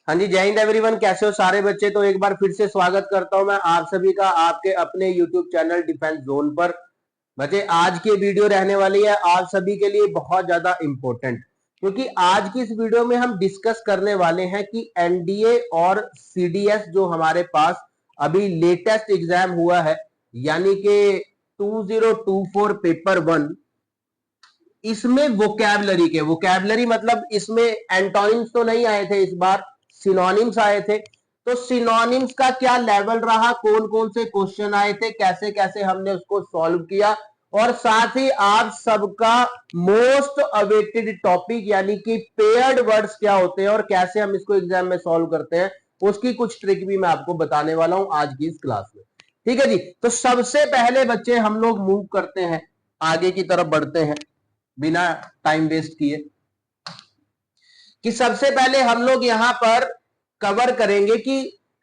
हाँ जी, जय हिंद एवरीवन। कैसे हो सारे बच्चे। तो एक बार फिर से स्वागत करता हूं मैं आप सभी का आपके अपने यूट्यूब चैनल डिफेंस जोन पर। बच्चे, आज की वीडियो रहने वाली है आप सभी के लिए बहुत ज्यादा इंपॉर्टेंट, क्योंकि आज की इस वीडियो में हम डिस्कस करने वाले हैं कि एनडीए और सीडीएस जो हमारे पास अभी लेटेस्ट एग्जाम हुआ है, यानी कि 2024 पेपर 1, इसमें वोकैबलरी मतलब इसमें एंटोनिम्स तो नहीं आए थे, इस बार सिनोनिम्स आए थे। तो सिनोनिम्स का क्या लेवल रहा, कौन कौन से क्वेश्चन आए थे, कैसे कैसे हमने उसको सॉल्व किया, और साथ ही आप सबका मोस्ट अवेटेड टॉपिक यानी कि पेयर्ड वर्ड्स क्या होते हैं और कैसे हम इसको एग्जाम में सॉल्व करते हैं, उसकी कुछ ट्रिक भी मैं आपको बताने वाला हूं आज की इस क्लास में। ठीक है जी। तो सबसे पहले बच्चे हम लोग मूव करते हैं, आगे की तरफ बढ़ते हैं बिना टाइम वेस्ट किए, कि सबसे पहले हम लोग यहां पर कवर करेंगे कि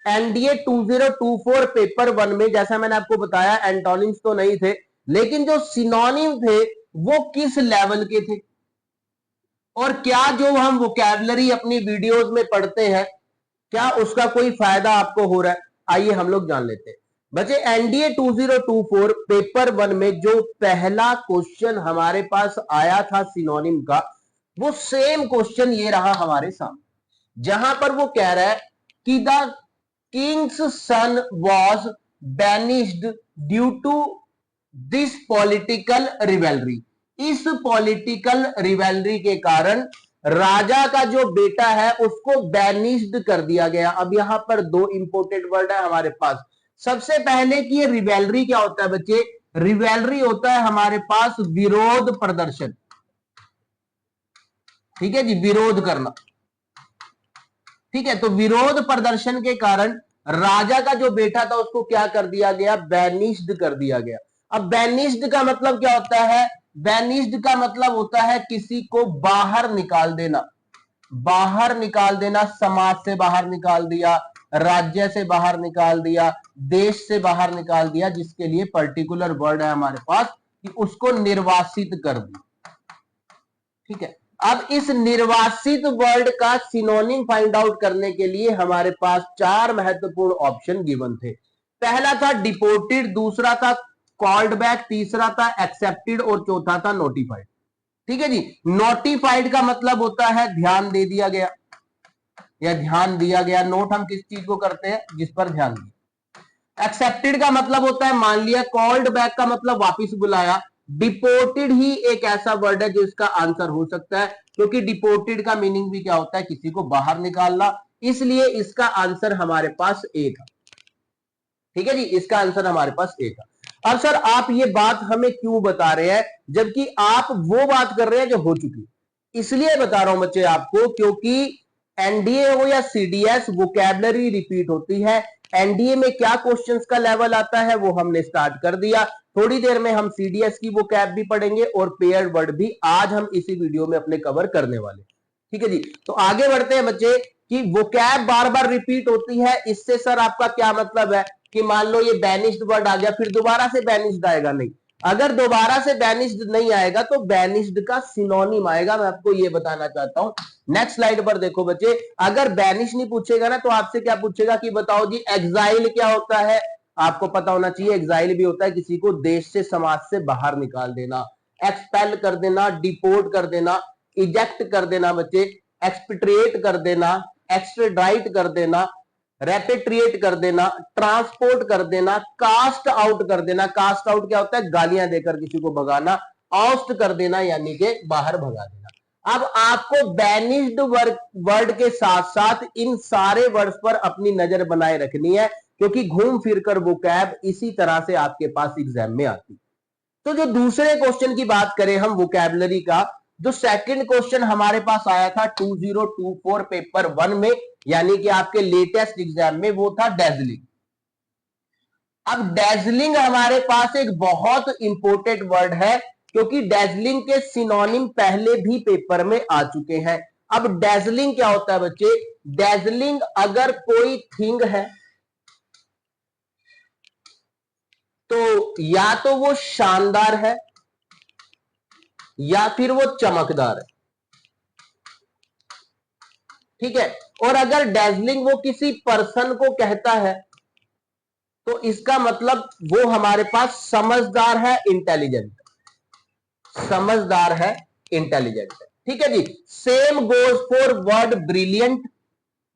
एनडीए 2024 पेपर 1 में, जैसा मैंने आपको बताया, एंटोनिम्स तो नहीं थे, लेकिन जो सिनोनिम थे वो किस लेवल के थे, और क्या जो हम वोकैबुलरी अपनी वीडियोस में पढ़ते हैं क्या उसका कोई फायदा आपको हो रहा है। आइए हम लोग जान लेते हैं। बच्चे, एनडीए 2024 पेपर 1 में जो पहला क्वेश्चन हमारे पास आया था सिनोनिम का, वो सेम क्वेश्चन ये रहा हमारे सामने, जहां पर वो कह रहा है कि the king's son was banished due to this political rivalry. इस पॉलिटिकल रिवेलरी के कारण राजा का जो बेटा है उसको बैनिश्ड कर दिया गया। अब यहां पर दो इंपोर्टेंट वर्ड है हमारे पास। सबसे पहले कि ये रिवेलरी क्या होता है बच्चे। रिवेलरी होता है हमारे पास विरोध प्रदर्शन। ठीक है जी, विरोध करना। ठीक है, तो विरोध प्रदर्शन के कारण राजा का जो बेटा था उसको क्या कर दिया गया, बैनिश्ड कर दिया गया। अब बैनिश्ड का मतलब क्या होता है। बैनिश्ड का मतलब होता है किसी को बाहर निकाल देना। बाहर निकाल देना, समाज से बाहर निकाल दिया, राज्य से बाहर निकाल दिया, देश से बाहर निकाल दिया, जिसके लिए पर्टिकुलर वर्ड है हमारे पास कि उसको निर्वासित कर दिया। ठीक है, अब इस निर्वासित वर्ड का सिनोनिम फाइंड आउट करने के लिए हमारे पास चार महत्वपूर्ण ऑप्शन गिवन थे। पहला था डिपोर्टेड, दूसरा था कॉल्ड बैक, तीसरा था एक्सेप्टेड और चौथा था नोटिफाइड। ठीक है जी। नोटिफाइड का मतलब होता है ध्यान दे दिया गया या ध्यान दिया गया। नोट हम किस चीज को करते हैं, जिस पर ध्यान दिया। एक्सेप्टेड का मतलब होता है मान लिया। कॉल्ड बैक का मतलब वापस बुलाया। डिपोर्टेड ही एक ऐसा वर्ड है जो इसका आंसर हो सकता है, क्योंकि डिपोर्टेड का मीनिंग भी क्या होता है, किसी को बाहर निकालना। इसलिए इसका आंसर हमारे पास ए था। ठीक है जी, इसका आंसर हमारे पास ए था। अब सर आप ये बात हमें क्यों बता रहे हैं, जबकि आप वो बात कर रहे हैं जो हो चुकी। इसलिए बता रहा हूं बच्चे आपको, क्योंकि एनडीए हो या सीडीएस, वोकैबुलरी रिपीट होती है। एनडीए में क्या क्वेश्चंस का लेवल आता है वो हमने स्टार्ट कर दिया। थोड़ी देर में हम सीडीएस की वोकैब भी पढ़ेंगे और पेयर्ड वर्ड भी आज हम इसी वीडियो में अपने कवर करने वाले। ठीक है जी, तो आगे बढ़ते हैं बच्चे कि वोकैब बार बार रिपीट होती है। इससे सर आपका क्या मतलब है कि मान लो ये बैनिश्ड वर्ड आ गया, फिर दोबारा से बैनिश्ड आएगा नहीं। अगर दोबारा से बैनिश्ड नहीं आएगा तो बैनिश्ड का सिनोनिम आएगा। मैं आपको ये बताना चाहता हूं। नेक्स्ट स्लाइड पर देखो बच्चे, अगर बैनिश नहीं पूछेगा ना तो आपसे क्या पूछेगा कि बताओ जी एग्जाइल क्या होता है। आपको पता होना चाहिए, एग्जाइल भी होता है किसी को देश से समाज से बाहर निकाल देना, एक्सपेल कर देना, डिपोर्ट कर देना, इजेक्ट कर देना बच्चे, एक्सपेट्रिएट कर देना, एक्सट्राडाइट कर देना, रेपेट्रिएट कर देना, ट्रांसपोर्ट कर देना, कास्ट आउट कर देना। कास्ट आउट क्या होता है, गालियां देकर किसी को भगाना। ऑस्ट कर देना यानी कि बाहर भगा देना। अब आपको बैनिश्ड वर्ड के साथ साथ इन सारे वर्ड्स पर अपनी नजर बनाए रखनी है, क्योंकि घूम फिरकर वोकैब इसी तरह से आपके पास एग्जाम में आती। तो जो दूसरे क्वेश्चन की बात करें हम वोकैबुलरी का, जो सेकंड क्वेश्चन हमारे पास आया था 2024 पेपर 1 में, यानी कि आपके लेटेस्ट एग्जाम में, वो था डेजलिंग। अब डेजलिंग हमारे पास एक बहुत इंपॉर्टेंट वर्ड है, क्योंकि डेजलिंग के सिनोनिम पहले भी पेपर में आ चुके हैं। अब डेजलिंग क्या होता है बच्चे। डेजलिंग अगर कोई थिंग है तो या तो वो शानदार है या फिर वो चमकदार है। ठीक है। और अगर डैजलिंग वो किसी पर्सन को कहता है तो इसका मतलब वो हमारे पास समझदार है, इंटेलिजेंट, समझदार है, इंटेलिजेंट है। ठीक है जी। Same goes for word brilliant.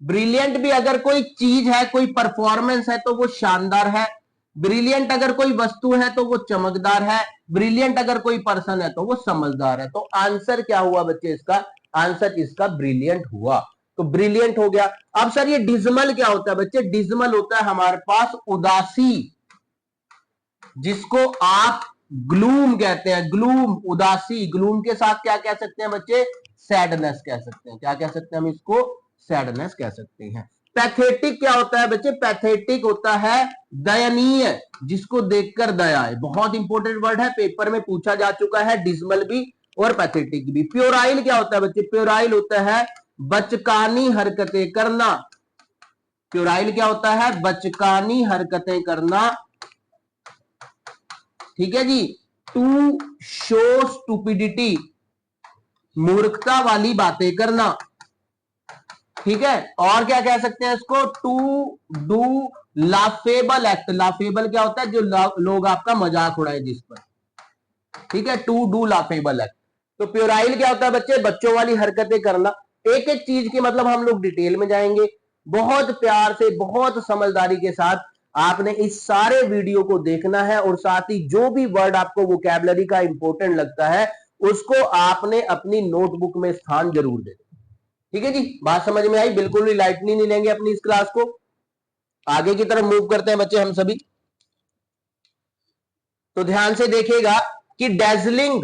Brilliant भी अगर कोई चीज है, कोई परफॉर्मेंस है तो वो शानदार है। ब्रिलियंट अगर कोई वस्तु है तो वो चमकदार है। ब्रिलियंट अगर कोई पर्सन है तो वो समझदार है। तो आंसर क्या हुआ बच्चे इसका? आंसर इसका ब्रिलियंट हुआ। तो ब्रिलियंट हो गया। अब सर ये डिजमल क्या होता है बच्चे? डिजमल होता है हमारे पास उदासी, जिसको आप ग्लूम कहते हैं। ग्लूम, उदासी। ग्लूम के साथ क्या कह सकते हैं बच्चे? सैडनेस कह सकते हैं। क्या कह सकते हैं हम इसको? सैडनेस कह सकते हैं। पैथेटिक क्या होता है बच्चे? पैथेटिक होता है दयनीय, जिसको देखकर दया है। बहुत इंपॉर्टेंट वर्ड है, पेपर में पूछा जा चुका है, डिजमल भी और पैथेटिक भी। प्योराइल क्या होता है बच्चे? प्योराइल होता है बचकानी हरकतें करना। प्योराइल क्या होता है? बचकानी हरकतें करना। ठीक है जी। टू शो स्टूपिडिटी, मूर्खता वाली बातें करना। ठीक है। और क्या कह सकते हैं इसको? To do laughable act. Laughable क्या होता है? जो लोग आपका मजाक उड़ाए जिस पर। ठीक है। To do laughable act. तो प्योराइल क्या होता है बच्चे? बच्चों वाली हरकतें करना। एक एक चीज की मतलब हम लोग डिटेल में जाएंगे, बहुत प्यार से, बहुत समझदारी के साथ आपने इस सारे वीडियो को देखना है। और साथ ही जो भी वर्ड आपको वोकैबुलरी का इंपॉर्टेंट लगता है उसको आपने अपनी नोटबुक में स्थान जरूर देना। ठीक है जी। बात समझ में आई? बिल्कुल भी लाइटली नहीं लेंगे अपनी इस क्लास को। आगे की तरफ मूव करते हैं बच्चे हम सभी। तो ध्यान से देखिएगा कि डेजलिंग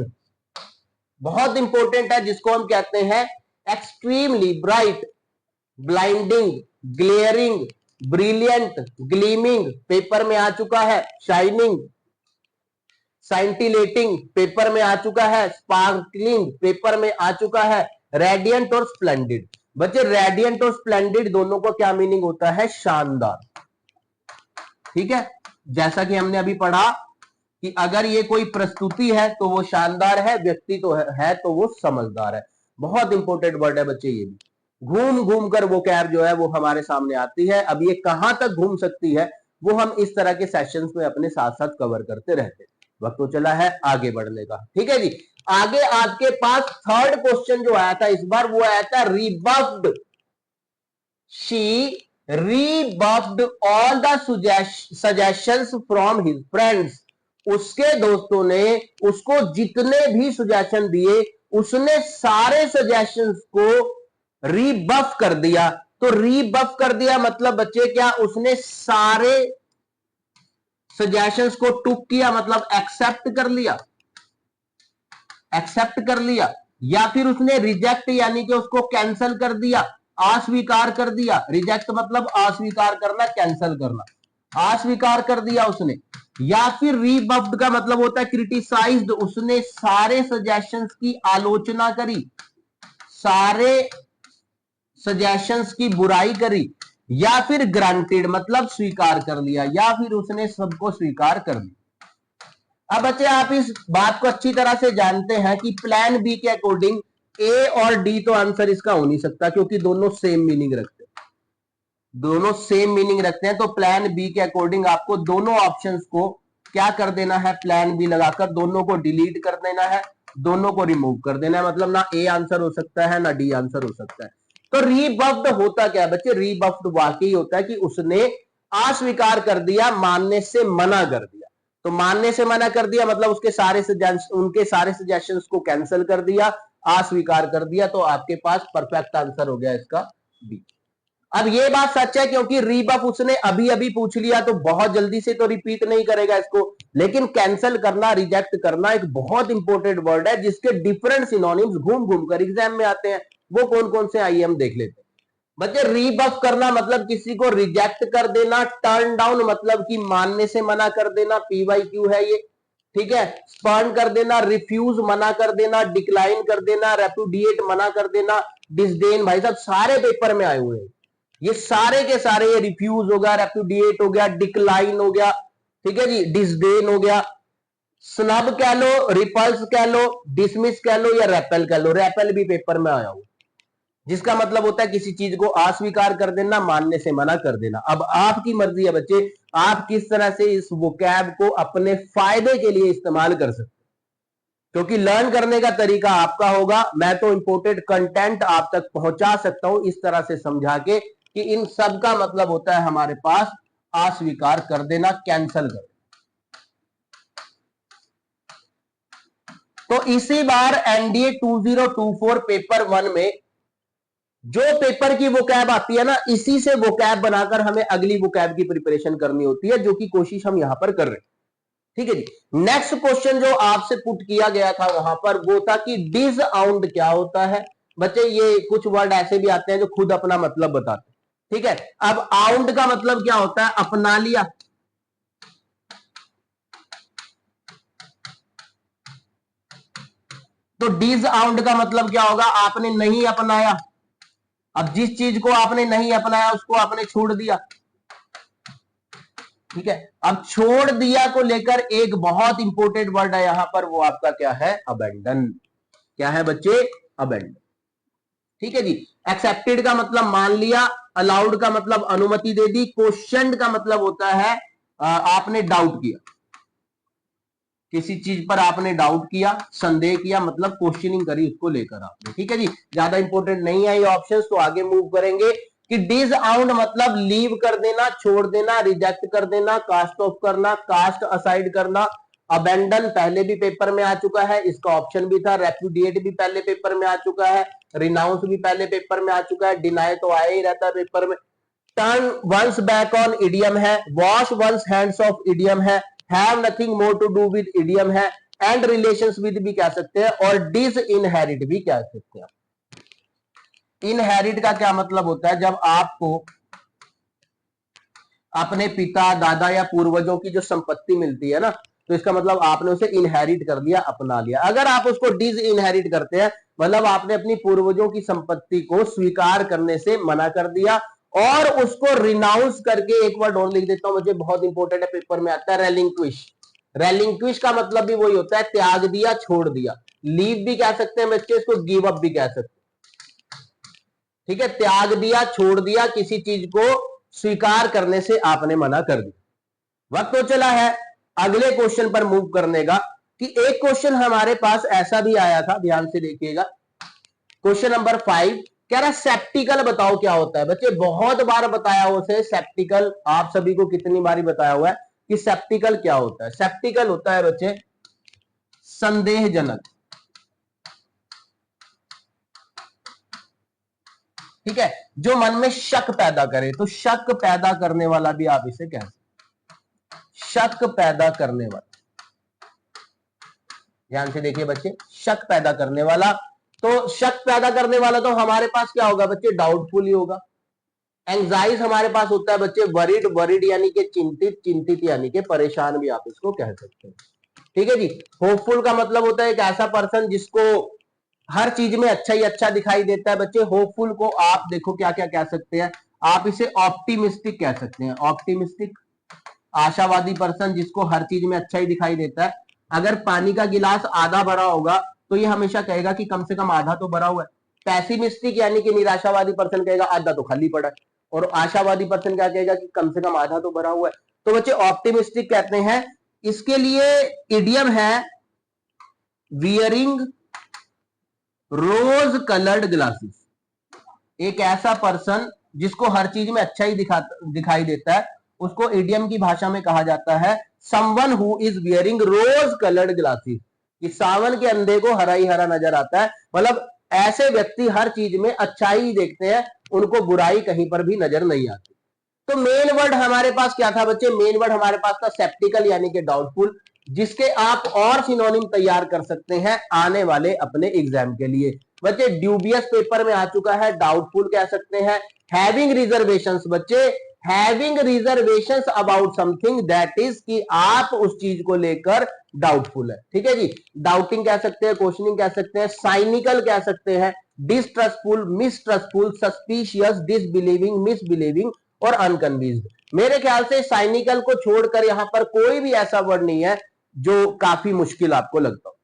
बहुत इंपॉर्टेंट है, जिसको हम कहते हैं extremely bright, blinding, glaring, brilliant, gleaming paper में आ चुका है। शाइनिंग, साइंटिलेटिंग पेपर में आ चुका है। स्पार्कलिंग पेपर में आ चुका है। रेडियंट और स्प्लेंडिड। बच्चे रेडियंट और स्प्लेंडिड दोनों को क्या मीनिंग होता है? शानदार। ठीक है। जैसा कि हमने अभी पढ़ा कि अगर ये कोई प्रस्तुति है तो वो शानदार है, व्यक्ति तो है तो वो समझदार है। बहुत इंपॉर्टेंट वर्ड है बच्चे ये भी। घूम घूम कर वो कैब जो है वो हमारे सामने आती है। अब ये कहां तक घूम सकती है वो हम इस तरह के सेशंस में अपने साथ साथ कवर करते रहते हैं। वक्त तो चला है आगे बढ़ने का। ठीक है जी। आगे आपके पास थर्ड क्वेश्चन जो आया था इस बार, वो आया था rebuffed. She rebuffed all the suggestions from his friends। उसके दोस्तों ने उसको जितने भी सजेशन दिए उसने सारे सजेशंस को रीबफ कर दिया। तो रीबफ कर दिया मतलब बच्चे क्या? उसने सारे सजेशंस को टुक किया, मतलब एक्सेप्ट कर लिया। एक्सेप्ट कर लिया या फिर उसने रिजेक्ट यानी कि उसको कैंसिल कर दिया, अस्वीकार कर दिया। रिजेक्ट मतलब अस्वीकार करना, कैंसिल करना। अस्वीकार कर दिया उसने। या फिर रीबफ्ड का मतलब होता है क्रिटिसाइज्ड, उसने सारे सजेशंस की आलोचना करी, सारे सजेशंस की बुराई करी। या फिर ग्रांटेड मतलब स्वीकार कर लिया, या फिर उसने सबको स्वीकार कर दिया। अब बच्चे आप इस बात को अच्छी तरह से जानते हैं कि प्लान बी के अकॉर्डिंग ए और डी तो आंसर इसका हो नहीं सकता, क्योंकि दोनों सेम मीनिंग रखते हैं। दोनों सेम मीनिंग रखते हैं। तो प्लान बी के अकॉर्डिंग आपको दोनों ऑप्शंस को क्या कर देना है? प्लान बी लगाकर दोनों को डिलीट कर देना है, दोनों को रिमूव कर देना है। मतलब ना ए आंसर हो सकता है ना डी आंसर हो सकता है। तो रीबफ्ड होता क्या है बच्चे? रीबफ्ड वाकई होता है कि उसने अस्वीकार कर दिया, मानने से मना कर दिया। तो मानने से मना कर दिया मतलब उनके सारे सजेशंस को कैंसिल कर दिया, अस्वीकार कर दिया। तो आपके पास परफेक्ट आंसर हो गया इसका बी। अब ये बात सच है क्योंकि रीबफ उसने अभी अभी पूछ लिया तो बहुत जल्दी से तो रिपीट नहीं करेगा इसको। लेकिन कैंसिल करना, रिजेक्ट करना एक बहुत इंपॉर्टेंट वर्ड है, जिसके डिफरेंट सिनोनिम्स घूम घूम कर एग्जाम में आते हैं। वो कौन कौन से आइए हम देख लेते हैं। बच्चे रीबफ करना मतलब किसी को रिजेक्ट कर देना। टर्न डाउन मतलब कि मानने से मना कर देना, PYQ है ये। ठीक है। स्पर्न कर देना, रिफ्यूज मना कर देना, डिक्लाइन कर देना, रेपुडिएट मना कर देना, डिसडेन। भाई साहब सारे पेपर में आए हुए हैं ये सारे के सारे। ये रिफ्यूज हो गया, रेपुडिएट हो गया, डिक्लाइन हो गया, ठीक है जी, डिसडेन हो गया, स्नब कह लो, रिपल्स कह लो, डिसमिस कह लो या रेपेल कह लो। रेपेल भी पेपर में आया हुआ। जिसका मतलब होता है किसी चीज को अस्वीकार कर देना, मानने से मना कर देना। अब आपकी मर्जी है बच्चे, आप किस तरह से इस वोकैब को अपने फायदे के लिए इस्तेमाल कर सकते, क्योंकि लर्न करने का तरीका आपका होगा। मैं तो इंपोर्टेड कंटेंट आप तक पहुंचा सकता हूं इस तरह से समझा के कि इन सब का मतलब होता है हमारे पास अस्वीकार कर देना, कैंसल कर देना। तो इसी बार एनडीए 2024 पेपर 1 में जो पेपर की वोकैब आती है ना, इसी से वोकैब बनाकर हमें अगली वोकैब की प्रिपरेशन करनी होती है, जो कि कोशिश हम यहां पर कर रहे हैं। ठीक है जी। नेक्स्ट क्वेश्चन जो आपसे पुट किया गया था वहां पर वो था कि डिसआउंड क्या होता है। बच्चे ये कुछ वर्ड ऐसे भी आते हैं जो खुद अपना मतलब बताते हैं। ठीक है, अब आउंड का मतलब क्या होता है, अपना लिया। तो डिसआउंड का मतलब क्या होगा, आपने नहीं अपनाया। अब जिस चीज को आपने नहीं अपनाया उसको आपने छोड़ दिया। ठीक है, अब छोड़ दिया को लेकर एक बहुत इंपॉर्टेंट वर्ड है यहां पर, वो आपका क्या है, अबेंडन। क्या है बच्चे, अबेंडन। ठीक है जी। एक्सेप्टेड का मतलब मान लिया, अलाउड का मतलब अनुमति दे दी, क्वेश्चन का मतलब होता है आपने डाउट किया, किसी चीज पर आपने डाउट किया, संदेह किया, मतलब क्वेश्चनिंग करी उसको लेकर आपने। ठीक है जी, ज्यादा इंपॉर्टेंट नहीं है ये ऑप्शंस, तो आगे मूव करेंगे कि डिसआउंड मतलब लीव कर देना, छोड़ देना, रिजेक्ट कर देना, कास्ट ऑफ करना, कास्ट असाइड करना। अबेंडन पहले भी पेपर में आ चुका है, इसका ऑप्शन भी था। रेपुडिएट भी पहले पेपर में आ चुका है, रिनाउंस भी पहले पेपर में आ चुका है, डिनाई तो आया ही रहता है पेपर में। Turn one's back on idiom है, wash one's hands off idiom है, have nothing more to do with idiom है, एंड रिलेशंस विद भी कह सकते हैं, और डिस इनहेरिट भी कह सकते हैं। इनहेरिट का क्या मतलब होता है, जब आपको अपने पिता, दादा या पूर्वजों की जो संपत्ति मिलती है ना, तो इसका मतलब आपने उसे इनहेरिट कर दिया, अपना लिया। अगर आप उसको डिस इनहेरिट करते हैं, मतलब आपने अपनी पूर्वजों की संपत्ति को स्वीकार करने से मना कर दिया, और उसको रिनाउंस करके, एक वर्ड और लिख देता हूं, मुझे बहुत इंपॉर्टेंट है, पेपर में आता है, रेलिंक्विश। रेलिंक्विश का मतलब भी वही होता है, त्याग दिया, छोड़ दिया। लीव भी कह सकते हैं बच्चे, इसको गिव अप भी कह सकते हैं। ठीक है, त्याग दिया, छोड़ दिया, किसी चीज को स्वीकार करने से आपने मना कर दिया। वक्त तो चला है अगले क्वेश्चन पर मूव करने का, कि एक क्वेश्चन हमारे पास ऐसा भी आया था, ध्यान से देखिएगा। क्वेश्चन नंबर 5 कह रहा सेप्टिकल बताओ क्या होता है। बच्चे बहुत बार बताया हुआ है सेप्टिकल, आप सभी को कितनी बार बताया हुआ है कि सेप्टिकल क्या होता है। सेप्टिकल होता है बच्चे संदेहजनक। ठीक है, जो मन में शक पैदा करे, तो शक पैदा करने वाला भी आप इसे कह सकते, शक पैदा करने वाला। ध्यान से देखिए बच्चे, शक पैदा करने वाला, तो शक पैदा करने वाला तो हमारे पास क्या होगा बच्चे, डाउटफुल ही होगा। एंजाइज हमारे पास होता है बच्चे वरीड, वरीड यानी कि चिंतित, चिंतित यानी कि परेशान भी आप इसको कह सकते हैं। ठीक है जी। होपफुल का मतलब होता है एक ऐसा पर्सन जिसको हर चीज में अच्छा ही अच्छा दिखाई देता है। बच्चे होपफुल को आप देखो क्या क्या कह सकते हैं, आप इसे ऑप्टिमिस्टिक कह सकते हैं। ऑप्टिमिस्टिक, आशावादी पर्सन जिसको हर चीज में अच्छा ही दिखाई देता है। अगर पानी का गिलास आधा भरा होगा तो ये हमेशा कहेगा कि कम से कम आधा तो भरा हुआ है। पैसिमिस्टिक यानी कि निराशावादी पर्सन कहेगा आधा तो खाली पड़ा है, और आशावादी पर्सन क्या कहेगा कि कम से कम आधा तो भरा हुआ है। तो बच्चे ऑप्टिमिस्टिक कहते हैं। इसके लिए इडियम है वियरिंग रोज कलर्ड ग्लासेस। एक ऐसा पर्सन जिसको हर चीज में अच्छा ही दिखाई देता है, उसको इडियम की भाषा में कहा जाता है someone who is wearing rose coloured glasses. कि सावन के अंधे को हरा ही हरा नजर आता है, मतलब ऐसे व्यक्ति हर चीज में अच्छाई ही देखते हैं, उनको बुराई कहीं पर भी नजर नहीं आती। तो मेन वर्ड हमारे पास क्या था बच्चे, मेन वर्ड हमारे पास था सेप्टिकल यानी कि डाउटफुल, जिसके आप और सिनोनिम तैयार कर सकते हैं आने वाले अपने एग्जाम के लिए। बच्चे ड्यूबियस पेपर में आ चुका है, डाउटफुल कह सकते हैं। हैविंग रिजर्वेशंस, बच्चे having reservations about something, that is कि आप उस चीज को लेकर डाउटफुल है। ठीक है जी, डाउटिंग कह सकते हैं, क्वेश्चनिंग कह सकते हैं, साइनिकल कह सकते हैं, डिसट्रस्टफुल, मिसट्रस्टफुल, सस्पिशियस, डिसबिलीविंग, मिसबिलीविंग और अनकन्विंस्ड। मेरे ख्याल से साइनिकल को छोड़कर यहां पर कोई भी ऐसा वर्ड नहीं है जो काफी मुश्किल आपको लगता हो।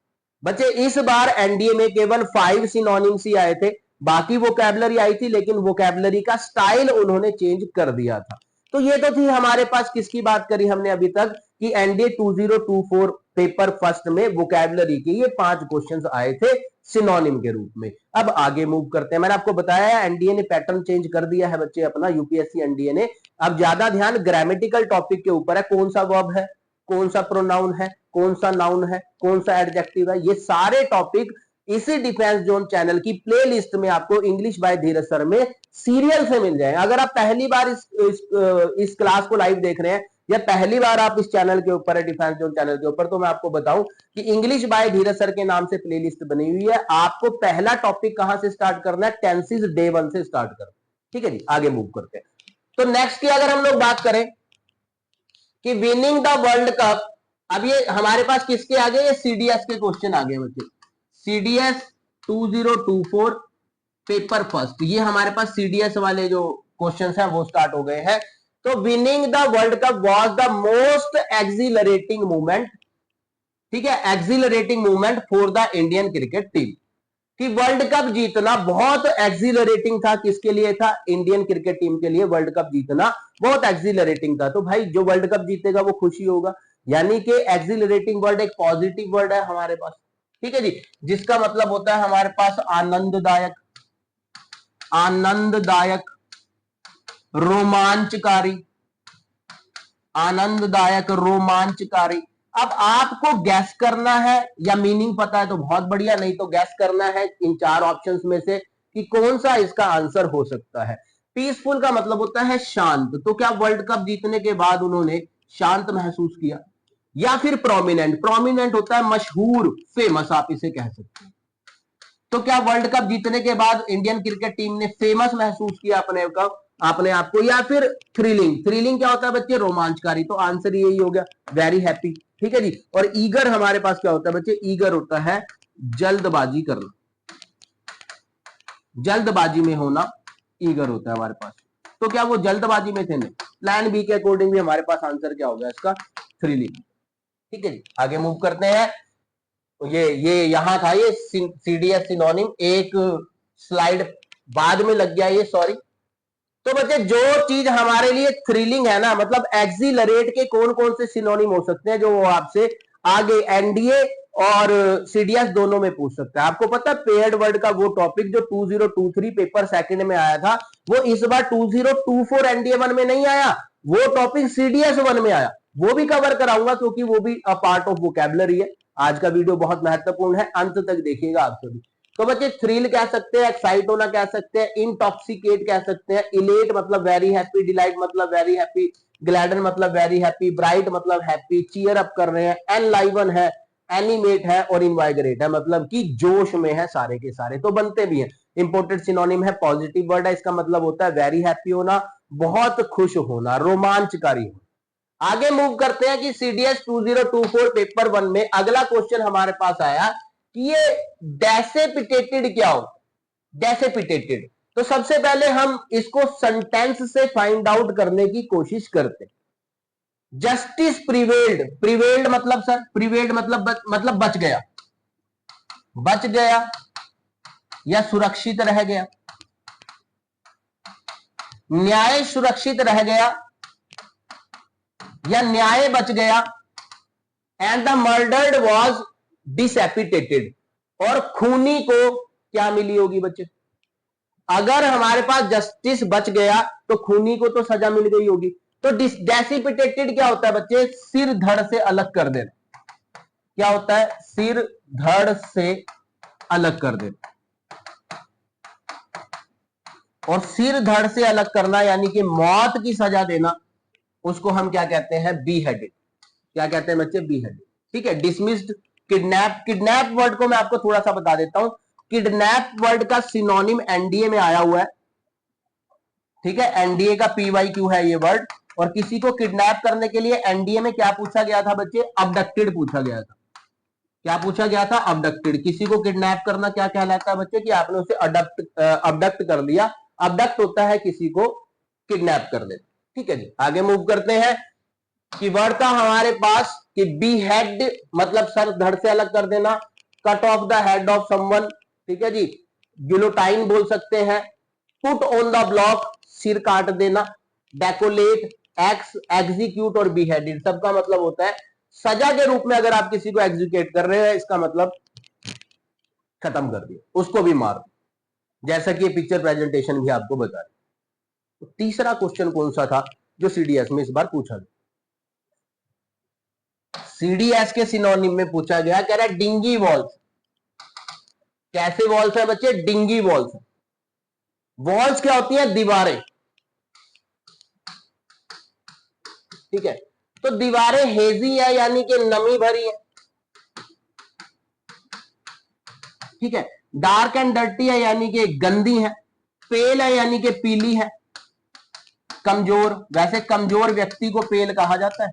बच्चे इस बार एनडीए में केवल 5 सिनोनिम्स ही आए थे, बाकी वोकैबुलरी आई थी, लेकिन वोकैबुलरी का स्टाइल उन्होंने चेंज कर दिया था। तो ये तो थी हमारे पास, किसकी बात करी हमने अभी तक कि एनडीए 2024 पेपर फर्स्ट में वोकैबुलरी के ये 5 क्वेश्चंस आए थे सिनोनिम के रूप में। अब आगे मूव करते हैं। मैंने आपको बताया है एनडीए ने पैटर्न चेंज कर दिया है बच्चे अपना, यूपीएससी एनडीए ने। अब ज्यादा ध्यान ग्रामेटिकल टॉपिक के ऊपर है, कौन सा वर्ब है, कौन सा प्रोनाउन है, कौन सा नाउन है, कौन सा एडजेक्टिव है, ये सारे टॉपिक इसी डिफेंस जोन चैनल की प्लेलिस्ट में आपको इंग्लिश बाय धीरज सर में सीरियल से मिल जाए। अगर आप पहली बार इस क्लास को लाइव देख रहे हैं या पहली बार आप इस चैनल के ऊपर है, डिफेंस जोन चैनल के ऊपर, तो मैं आपको बताऊं कि इंग्लिश बाय धीरज सर के नाम से प्लेलिस्ट बनी हुई है। आपको पहला टॉपिक कहां से स्टार्ट करना है, टेंसेस डे 1 से स्टार्ट करना। ठीक है जी, आगे मूव करते हैं। तो नेक्स्ट की अगर हम लोग बात करें कि विनिंग द वर्ल्ड कप, अब ये हमारे पास किसके आगे, ये सीडीएस के क्वेश्चन आ गए बच्चे। सीडीएस 2024 पेपर फर्स्ट, ये हमारे पास सीडीएस वाले जो क्वेश्चंस हैं वो स्टार्ट हो गए हैं। तो winning the world cup was the most accelerating movement, ठीक है, accelerating movement for the Indian cricket team. कि वर्ल्ड कप जीतना बहुत एक्सिलरेटिंग था, किसके लिए था, इंडियन क्रिकेट टीम के लिए वर्ल्ड कप जीतना बहुत एक्सिलरेटिंग था। तो भाई जो वर्ल्ड कप जीतेगा वो खुशी होगा, यानी कि एक्सिलरेटिंग वर्ड एक पॉजिटिव वर्ड है हमारे पास। ठीक है जी, जिसका मतलब होता है हमारे पास आनंददायक, आनंददायक, रोमांचकारी, आनंददायक, रोमांचकारी। अब आपको गैस करना है, या मीनिंग पता है तो बहुत बढ़िया, नहीं तो गैस करना है इन 4 ऑप्शंस में से कि कौन सा इसका आंसर हो सकता है। पीसफुल का मतलब होता है शांत, तो क्या वर्ल्ड कप जीतने के बाद उन्होंने शांत महसूस किया, या फिर प्रोमिनेंट, प्रोमिनेंट होता है मशहूर, फेमस आप इसे कह सकते हैं। तो क्या वर्ल्ड कप जीतने के बाद इंडियन क्रिकेट टीम ने फेमस महसूस किया अपने आप को, या फिर थ्रिलिंग, थ्रिलिंग क्या होता है बच्चे, रोमांचकारी, तो आंसर यही हो गया, वेरी हैप्पी। ठीक है जी, और ईगर हमारे पास क्या होता है बच्चे, ईगर होता है जल्दबाजी करना, जल्दबाजी में होना ईगर होता है हमारे पास। तो क्या वो जल्दबाजी में थे, नहीं, प्लान बी के अकॉर्डिंग भी हमारे पास आंसर क्या होगा इसका, थ्रिलिंग। ठीक है जी, आगे मूव करते हैं। ये यहां था ये सीडीएस सिनोनिम, एक स्लाइड बाद में लग गया ये, सॉरी। तो बच्चे जो चीज हमारे लिए थ्रिलिंग है ना, मतलब एक्सिलरेट के कौन कौन से सिनोनिम हो सकते हैं, जो वो आपसे आगे एनडीए और सीडीएस दोनों में पूछ सकता है। आपको पता है पेयर्ड वर्ड का वो टॉपिक जो 2023 पेपर सेकंड में आया था, वो इस बार 2024 एनडीए 1 में नहीं आया, वो टॉपिक सीडीएस 1 में आया। वो भी कवर कराऊंगा क्योंकि वो भी अ पार्ट ऑफ वोकैबुलरी है। आज का वीडियो बहुत महत्वपूर्ण है, अंत तक देखिएगा आप सभी। तो बच्चे थ्रिल कह सकते हैं, एक्साइट होना कह सकते हैं, इंटॉक्सिकेट कह सकते हैं, इलेट मतलब वेरी हैप्पी, डिलाइट मतलब वेरी हैप्पी, ग्लैडन मतलब वेरी हैप्पी, ब्राइट मतलब हैप्पी, चीयर अप कर रहे हैं, एनलाइवन है, एनिमेट है, और इनवाइगरेट है, मतलब कि जोश में है सारे के सारे, तो बनते भी हैं। इंपोर्टेड सिनोनिम है, पॉजिटिव वर्ड है, इसका मतलब होता है वेरी हैप्पी होना, बहुत खुश होना, रोमांचकारी होना। आगे मूव करते हैं कि सीडीएस 2024 पेपर 1 में अगला क्वेश्चन हमारे पास आया कि ये डेसिपिटेटेड क्या हो, डेसिपिटेटेड। तो सबसे पहले हम इसको सेंटेंस से फाइंड आउट करने की कोशिश करते हैं। जस्टिस प्रिवेल्ड, प्रिवेल्ड मतलब सर, प्रिवेल्ड मतलब बच गया, बच गया या सुरक्षित रह गया, न्याय सुरक्षित रह गया या न्याय बच गया, एंड द मर्डर्ड वॉज डिसैपिटेटेड, और खूनी को क्या मिली होगी बच्चे। अगर हमारे पास जस्टिस बच गया तो खूनी को तो सजा मिल गई होगी। तो डेसिपिटेटेड क्या होता है बच्चे, सिर धड़ से अलग कर देना। क्या होता है, सिर धड़ से अलग कर देना, और सिर धड़ से अलग करना यानी कि मौत की सजा देना, उसको हम क्या कहते हैं, बी हेडेड। क्या कहते हैं बच्चे, बी हेडेड। ठीक है, डिसमिस्ड, किडनैप, किडनैप वर्ड को मैं आपको थोड़ा सा बता देता हूं। किडनैप वर्ड का सिनोनिम एनडीए में आया हुआ है। ठीक है, एनडीए का पीवाईक्यू है ये वर्ड, और किसी को किडनैप करने के लिए एनडीए में क्या पूछा गया था बच्चे, अबडक्टेड पूछा गया था। क्या पूछा गया था, अबडक्टेड। किसी को किडनैप करना क्या कहलाता है बच्चे, कि आपने उसे अबडक्ट कर लिया। अबडक्ट होता है किसी को किडनैप कर देना। ठीक है जी, आगे मूव करते हैं कि वर्ड था हमारे पास कि बी हेड मतलब सर धड़ से अलग कर देना, cut off the head of someone. ठीक है जी, गिलोटाइन बोल सकते हैं, पुट ऑन द ब्लॉक सिर काट देना, डेकोलेट, एग्जीक्यूट और बीहेडेड, सबका मतलब होता है सजा के रूप में अगर आप किसी को एग्जीक्यूट कर रहे हैं, इसका मतलब खत्म कर दिया, उसको भी मार दो, जैसा कि ये पिक्चर प्रेजेंटेशन भी आपको बता रही। तो तीसरा क्वेश्चन कौन सा था जो सीडीएस में इस बार पूछा गया? सीडीएस के सिनोनिम में पूछा गया, कह रहा है डिंगी वॉल्स। कैसे वॉल्स है बच्चे? Dinghy walls. वॉल्स क्या होती है? दीवारें, ठीक है। तो दीवारें हेजी है यानी कि नमी भरी है, ठीक है। डार्क एंड डर्टी है यानी कि गंदी है, पेल है यानी कि पीली है, कमजोर, वैसे कमजोर व्यक्ति को पेल कहा जाता है,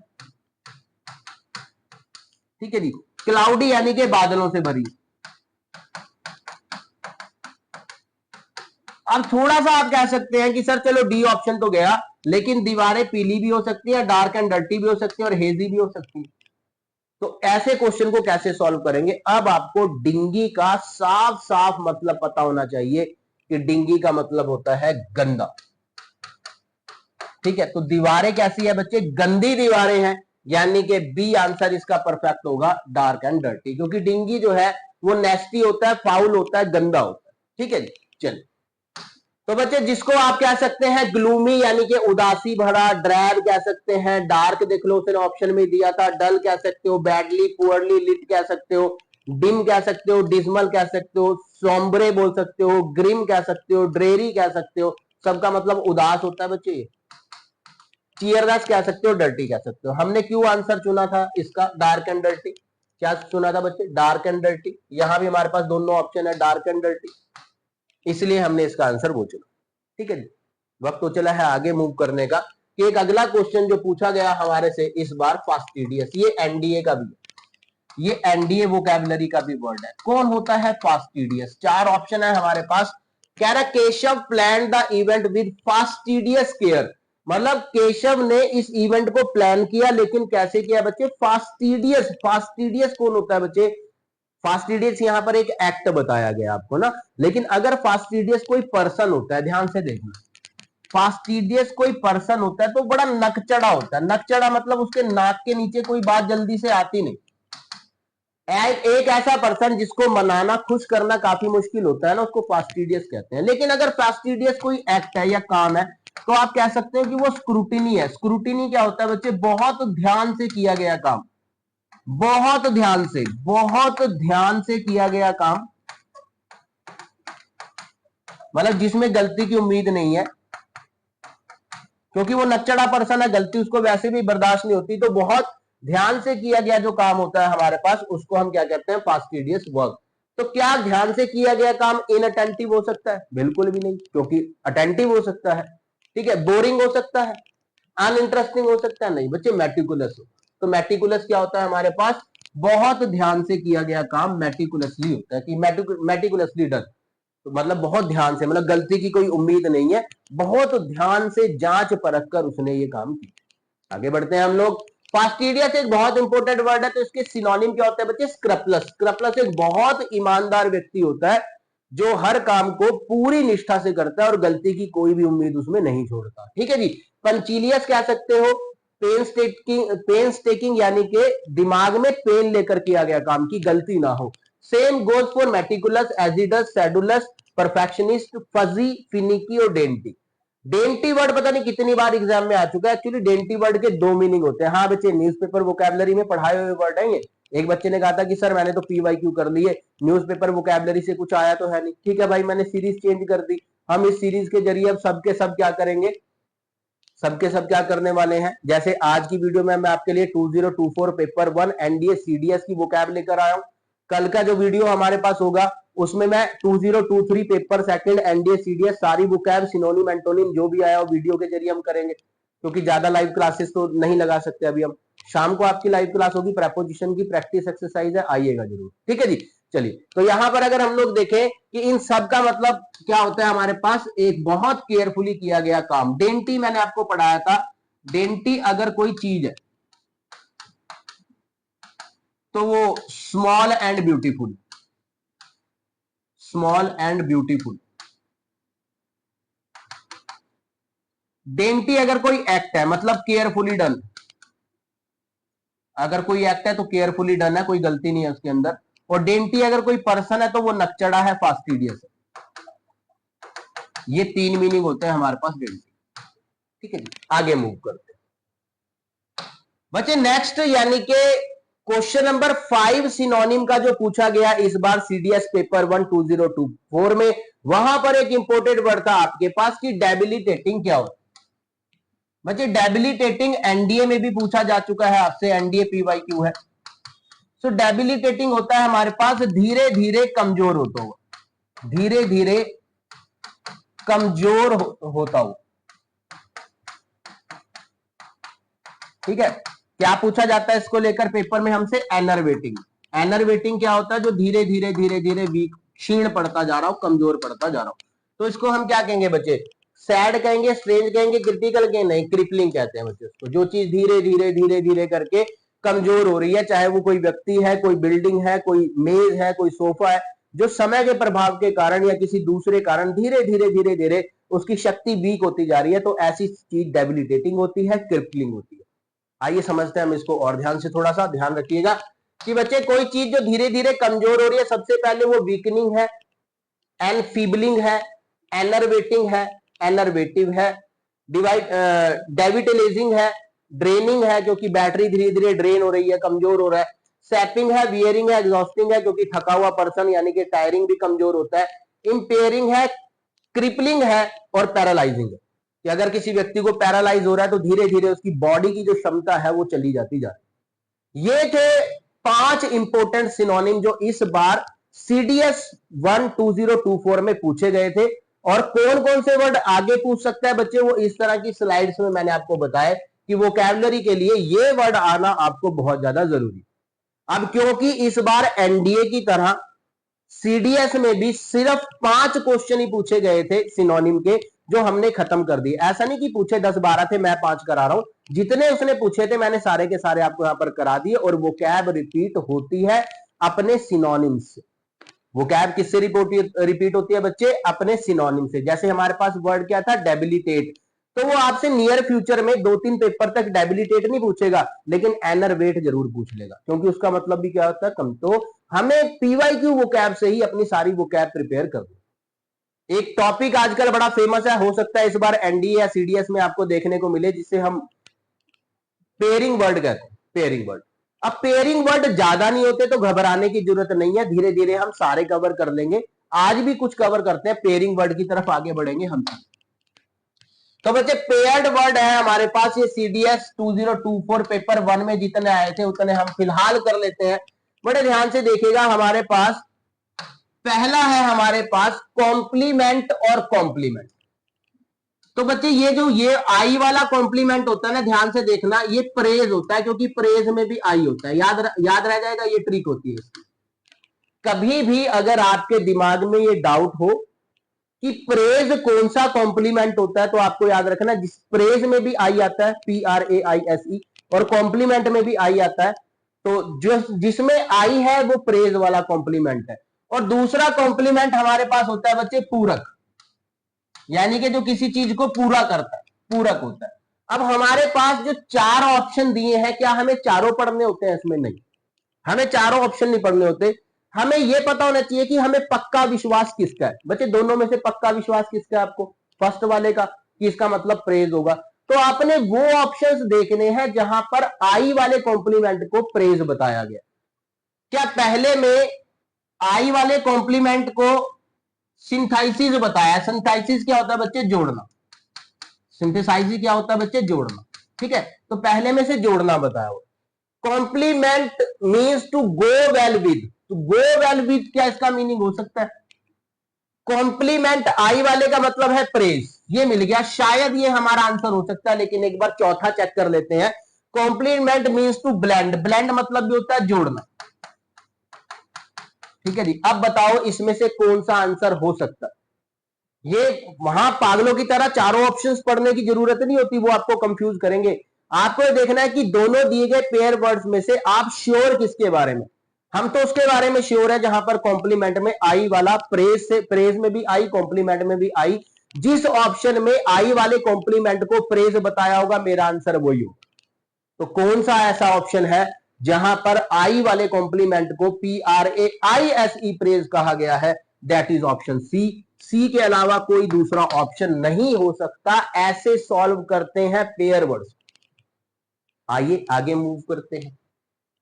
ठीक है जी। क्लाउडी यानी कि बादलों से भरी। अब थोड़ा सा आप कह सकते हैं कि सर चलो डी ऑप्शन तो गया, लेकिन दीवारें पीली भी हो सकती है, डार्क एंड डर्टी भी हो सकती है और हेजी भी हो सकती है। तो ऐसे क्वेश्चन को कैसे सॉल्व करेंगे? अब आपको डिंगी का साफ साफ मतलब पता होना चाहिए कि डिंगी का मतलब होता है गंदा, ठीक है। तो दीवारें कैसी है बच्चे? गंदी दीवारें हैं, यानी कि बी आंसर इसका परफेक्ट होगा, डार्क एंड डर्टी, क्योंकि डिंगी जो है वो नेस्टी होता है, फाउल होता है, गंदा होता है, ठीक है जी। चलिए, तो बच्चे जिसको आप कह सकते हैं ग्लूमी यानी कि उदासी भरा, ड्रैब कह सकते हैं, डार्क देख लो उसने ऑप्शन में दिया था, डल कह सकते हो, बैडली, पुअरली लिट कह सकते हो, डिम कह सकते हो, डिस्मल कह सकते हो, सोम्ब्रे बोल सकते हो, ग्रिम कह सकते हो, ड्रेरी कह सकते हो, सबका मतलब उदास होता है बच्चे। टीयरलेस कह सकते हो, डर्टी कह सकते हो। हमने क्यों आंसर चुना था इसका डार्क एंड डर्टी? क्या चुना था बच्चे? Dark and dirty. यहां भी हमारे पास दोनों ऑप्शन है, डार्क एंड डर्टी, इसलिए हमने इसका आंसर वो चुना, ठीक है जी। वक्त तो चला है आगे मूव करने का कि एक अगला क्वेश्चन जो पूछा गया हमारे से इस बार फास्टिडियस, ये एनडीए का भी है, ये एनडीए वोकैबुलरी का भी वर्ड है। कौन होता है फास्टिडियस? चार ऑप्शन है हमारे पास। कह रहा Keshav plan the event with fastidious care, मतलब केशव ने इस इवेंट को प्लान किया, लेकिन कैसे किया बच्चे? फास्टिडियस। फास्टिडियस कौन होता है बच्चे? फास्टिडियस यहां पर एक एक्ट बताया गया आपको ना, लेकिन अगर फास्टिडियस कोई पर्सन होता है, ध्यान से देखना, फास्टिडियस कोई पर्सन होता है तो बड़ा नकचड़ा होता है। नकचड़ा मतलब उसके नाक के नीचे कोई बात जल्दी से आती नहीं। एक ऐसा पर्सन जिसको मनाना, खुश करना काफी मुश्किल होता है ना, उसको फास्टिडियस कहते हैं। लेकिन अगर फास्टिडियस कोई एक्ट है या काम है तो आप कह सकते हो कि वो स्क्रूटिनी है। स्क्रूटिनी क्या होता है बच्चे? बहुत ध्यान से किया गया काम, बहुत ध्यान से, बहुत ध्यान से किया गया काम, मतलब जिसमें गलती की उम्मीद नहीं है, क्योंकि वो नकचड़ा पर्सन है, गलती उसको वैसे भी बर्दाश्त नहीं होती। तो बहुत ध्यान से किया गया जो काम होता है हमारे पास, उसको हम क्या कहते हैं? Fastidious work. तो क्या ध्यान से किया गया काम इनअटेंटिव हो सकता है? बिल्कुल भी नहीं, क्योंकि अटेंटिव हो सकता है, ठीक है। बोरिंग हो सकता है, अनइंटरेस्टिंग हो सकता है, नहीं बच्चे मेटिकुलस हो। तो मेटिकुलस क्या होता है हमारे पास? बहुत ध्यान से किया गया काम मेटिकुलसली होता है, कि मेटिकुलसली डन, तो मतलब बहुत ध्यान से, मतलब गलती की कोई उम्मीद नहीं है, बहुत ध्यान से जांच परख कर उसने ये काम किया। आगे बढ़ते हैं हम लोग। फास्टिडियस एक बहुत इंपॉर्टेंट वर्ड है, तो इसके सिनोनिम क्या होता है बच्चे? स्क्रपलस। स्क्रपलस एक बहुत ईमानदार व्यक्ति होता है जो हर काम को पूरी निष्ठा से करता है और गलती की कोई भी उम्मीद उसमें नहीं छोड़ता, ठीक है जी। पंचिलियस कह सकते हो, पेन स्टेकिंग यानी कि दिमाग में पेन लेकर किया गया काम की गलती ना हो। Same goes for meticulous, assiduous, sedulous, perfectionist, fussy, finicky और डेंटी। डेंटी वर्ड पता नहीं कितनी बार एग्जाम में आ चुका है। एक्चुअली डेंटी वर्ड के दो मीनिंग होते हैं। हाँ बच्चे, न्यूज़पेपर वोकैबुलरी में पढ़ाए हुए वर्ड है ये। एक बच्चे ने कहा था कि सर मैंने तो पीवाईक्यू कर लिए, न्यूज़पेपर वोकैबुलरी से कुछ आया तो है नहीं। ठीक है भाई, मैंने सीरीज चेंज कर दी। हम इस सीरीज के जरिए अब सबके सब क्या करेंगे? सबके सब क्या करने वाले हैं? जैसे आज की वीडियो में मैं आपके लिए 2024 पेपर 1 एनडीए सीडीएस की वोकैब लेकर आया हूं। कल का जो वीडियो हमारे पास होगा उसमें मैं 2023 पेपर सेकंड एनडीए सीडीएस सारी वोकैब, सिनोनिम, एंटोनिम जो भी आया वो वीडियो के जरिए हम करेंगे, क्योंकि ज्यादा लाइव क्लासेस तो नहीं लगा सकते अभी हम। शाम को आपकी लाइव क्लास होगी, प्रेपोजिशन की प्रैक्टिस एक्सरसाइज है, आइएगा जरूर, ठीक है जी। चलिए, तो यहां पर अगर हम लोग देखें कि इन सब का मतलब क्या होता है हमारे पास? एक बहुत केयरफुली किया गया काम। डेंटी मैंने आपको पढ़ाया था, डेंटी अगर कोई चीज है तो वो small and beautiful, small and beautiful. Dainty अगर कोई एक्ट है मतलब केयरफुली डन, अगर कोई एक्ट है तो केयरफुली डन है, कोई गलती नहीं है उसके अंदर। और डेंटी अगर कोई पर्सन है तो वो नकचड़ा है, फास्टिडियस है। ये तीन मीनिंग होते हैं हमारे पास डेंटी। ठीक है जी, आगे मूव करते हैं बच्चे। नेक्स्ट यानी कि क्वेश्चन नंबर 5 सिनोनिम का जो पूछा गया इस बार सीडीएस पेपर 1 2024 में, वहां पर एक इंपोर्टेंट वर्ड था आपके पास कि डेबिलिटेटिंग क्या होता है। बच्चे डेबिलिटेटिंग एनडीए में भी पूछा जा चुका है आपसे, एनडीए पीवाईक्यू है। सो डेबिलिटेटिंग होता है हमारे पास धीरे धीरे कमजोर होता हुआ, धीरे धीरे कमजोर होता हुआ। ठीक है, क्या पूछा जाता है इसको लेकर पेपर में हमसे? एनर्वेटिंग। एनर्वेटिंग क्या होता है? जो धीरे धीरे धीरे धीरे वीक, क्षीण पड़ता जा रहा हो, कमजोर पड़ता जा रहा हो। तो इसको हम क्या कहेंगे बच्चे? सैड कहेंगे, स्ट्रेंज कहेंगे, क्रिटिकल कहेंगे? नहीं, क्रिपलिंग कहते हैं बच्चे उसको। जो चीज धीरे धीरे धीरे धीरे करके कमजोर हो रही है, चाहे वो कोई व्यक्ति है, कोई बिल्डिंग है, कोई मेज है, कोई सोफा है, जो समय के प्रभाव के कारण या किसी दूसरे कारण धीरे धीरे धीरे धीरे उसकी शक्ति वीक होती जा रही है, तो ऐसी चीज डेबिलिटेटिंग होती है, क्रिपलिंग होती है। आइए समझते हैं हम इसको और ध्यान से। थोड़ा सा ध्यान रखिएगा कि बच्चे कोई चीज जो धीरे धीरे कमजोर हो रही है, सबसे पहले वो वीकनिंग है, एनफीबलिंग है, एनर्वेटिंग है, एनर्वेटिव है, डेविटलाइजिंग है, ड्रेनिंग है क्योंकि बैटरी धीरे धीरे ड्रेन हो रही है, कमजोर हो रहा है, सैपिंग है, वियरिंग है, एग्जॉस्टिंग है क्योंकि थका हुआ पर्सन यानी कि टायरिंग भी कमजोर होता है, इंपेयरिंग है, क्रिपलिंग है और पैरालाइजिंग है कि अगर किसी व्यक्ति को पैरालाइज हो रहा है तो धीरे धीरे उसकी बॉडी की जो क्षमता है वो चली जाती जा रही। ये थे 5 इंपोर्टेंट सिनोनिम जो इस बार सीडीएस 1 2024 में पूछे गए थे। और कौन कौन से वर्ड आगे पूछ सकता है बच्चे, वो इस तरह की स्लाइड्स में मैंने आपको बताया कि वोकैबुलरी के लिए ये वर्ड आना आपको बहुत ज्यादा जरूरी। अब क्योंकि इस बार एनडीए की तरह सीडीएस में भी सिर्फ 5 क्वेश्चन ही पूछे गए थे सिनोनिम के, जो हमने खत्म कर दिए। ऐसा नहीं कि पूछे 10-12 थे, मैं 5 करा रहा हूं। जितने उसने पूछे थे मैंने सारे के सारे आपको यहां पर करा दिए। और वोकैब रिपीट होती है अपने सिनोनिम से। वोकैब किससे रिपीट होती है बच्चे? अपने सिनोनिम से। जैसे हमारे पास वर्ड क्या था? डेबिलिटेट। तो वो आपसे नियर फ्यूचर में 2-3 पेपर तक डेबिलिटेट नहीं पूछेगा, लेकिन एनर्वेट जरूर पूछ लेगा, क्योंकि उसका मतलब भी क्या होता है? कम। तो हमें पीवाईक्यू वोकैब से ही अपनी सारी वोकैब प्रिपेयर कर दो। एक टॉपिक आजकल बड़ा फेमस है, हो सकता है इस बार एनडीए या सीडीएस में आपको देखने को मिले, जिसे हम पेयरिंग वर्ड कहते हैं। Pairing word. अब पेयरिंग वर्ड ज्यादा नहीं होते तो घबराने की जरूरत नहीं है, धीरे धीरे हम सारे कवर कर लेंगे। आज भी कुछ कवर करते हैं, पेयरिंग वर्ड की तरफ आगे बढ़ेंगे हम। तो बच्चे पेयर्ड वर्ड है हमारे पास। ये सीडीएस 2024 पेपर 1 में जितने आए थे उतने हम फिलहाल कर लेते हैं। बड़े ध्यान से देखिएगा, हमारे पास पहला है हमारे पास कॉम्प्लीमेंट और कॉम्प्लीमेंट। तो बच्चे ये आई वाला कॉम्प्लीमेंट होता है ना, ध्यान से देखना, ये प्रेज होता है क्योंकि प्रेज में भी आई होता है। याद रह जाएगा, ये ट्रिक होती है इसकी। कभी भी अगर आपके दिमाग में ये डाउट हो कि प्रेज कौन सा कॉम्प्लीमेंट होता है, तो आपको याद रखना जिस प्रेज में भी आई आता है, PRAISE, और कॉम्प्लीमेंट में भी आई आता है, तो जिसमें आई है वो प्रेज वाला कॉम्प्लीमेंट है। और दूसरा कॉम्प्लीमेंट हमारे पास होता है बच्चे पूरक, यानी कि जो किसी चीज को पूरा करता है, पूरक होता है। अब हमारे पास जो 4 ऑप्शन दिए हैं, क्या हमें चारों पढ़ने होते हैं? इसमें नहीं, हमें चारों ऑप्शन नहीं पढ़ने होते। हमें यह पता होना चाहिए कि हमें पक्का विश्वास किसका है। बच्चे दोनों में से पक्का विश्वास किसका है आपको? फर्स्ट वाले का, कि इसका मतलब प्रेज होगा। तो आपने वो ऑप्शंस देखने हैं जहां पर आई वाले कॉम्प्लीमेंट को प्रेज बताया गया। क्या पहले में आई वाले कॉम्प्लीमेंट को सिंथेसिस बताया? सिंथेसिस क्या होता है बच्चे? जोड़ना। सिंथेसाइज क्या होता है बच्चे? जोड़ना। ठीक है, तो पहले में से जोड़ना बताया हुआ। Complement means to go well with. तो गो वेल विद क्या इसका मीनिंग हो सकता है? कॉम्प्लीमेंट आई वाले का मतलब है प्रेज, ये मिल गया, शायद ये हमारा आंसर हो सकता है। लेकिन एक बार चौथा चेक कर लेते हैं। Complement means to blend. Blend मतलब भी होता है जोड़ना। ठीक है जी, अब बताओ इसमें से कौन सा आंसर हो सकता है? ये वहां पागलों की तरह चारों ऑप्शंस पढ़ने की जरूरत नहीं होती, वो आपको कंफ्यूज करेंगे। आपको देखना है कि दोनों दिए गए पेयर वर्ड्स में से आप श्योर किसके बारे में? हम तो उसके बारे में श्योर है जहां पर कॉम्प्लीमेंट में आई वाला, प्रेज में भी आई, कॉम्प्लीमेंट में भी आई। जिस ऑप्शन में आई वाले कॉम्प्लीमेंट को प्रेज बताया होगा, मेरा आंसर वही हो। तो कौन सा ऐसा ऑप्शन है जहां पर आई वाले कॉम्प्लीमेंट को PRAISE प्रेज कहा गया है? That is option C. C के अलावा कोई दूसरा ऑप्शन नहीं हो सकता। ऐसे सॉल्व करते हैं पेयर वर्ड्स। आइए आगे मूव करते हैं।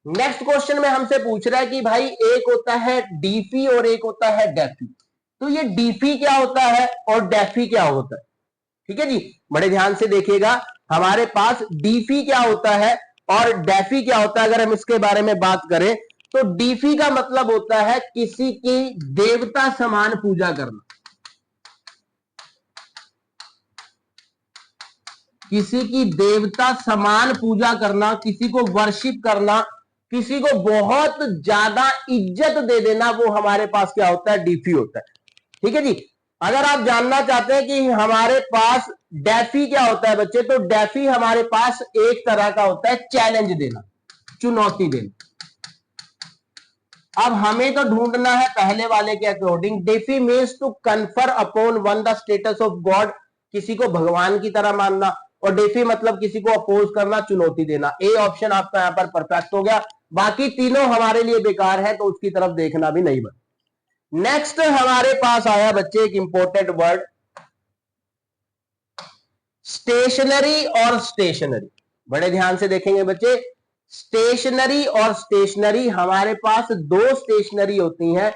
नेक्स्ट क्वेश्चन में हमसे पूछ रहा है कि भाई एक होता है डीफी और एक होता है डेफी। तो ये डीफी क्या होता है और डेफी क्या होता है? ठीक है जी, बड़े ध्यान से देखिएगा। हमारे पास डीफी क्या होता है और डेफी क्या होता है, अगर हम इसके बारे में बात करें तो डीफी का मतलब होता है किसी की देवता समान पूजा करना, किसी की देवता समान पूजा करना, किसी को वर्शिप करना, किसी को बहुत ज्यादा इज्जत दे देना, वो हमारे पास क्या होता है? डीफी होता है। ठीक है जी। अगर आप जानना चाहते हैं कि हमारे पास डेफी क्या होता है बच्चे, तो डेफी हमारे पास एक तरह का होता है चैलेंज देना, चुनौती देना। अब हमें तो ढूंढना है पहले वाले के according. Deify means to confer upon one the status of god, किसी को भगवान की तरह मानना, और डेफी मतलब किसी को अपोज करना, चुनौती देना। ए ऑप्शन आपका यहां पर परफेक्ट हो गया। बाकी तीनों हमारे लिए बेकार है, तो उसकी तरफ देखना भी नहीं बन। नेक्स्ट हमारे पास आया बच्चे एक इंपॉर्टेंट वर्ड, स्टेशनरी और स्टेशनरी। बड़े ध्यान से देखेंगे बच्चे। स्टेशनरी और स्टेशनरी, हमारे पास दो स्टेशनरी होती हैं।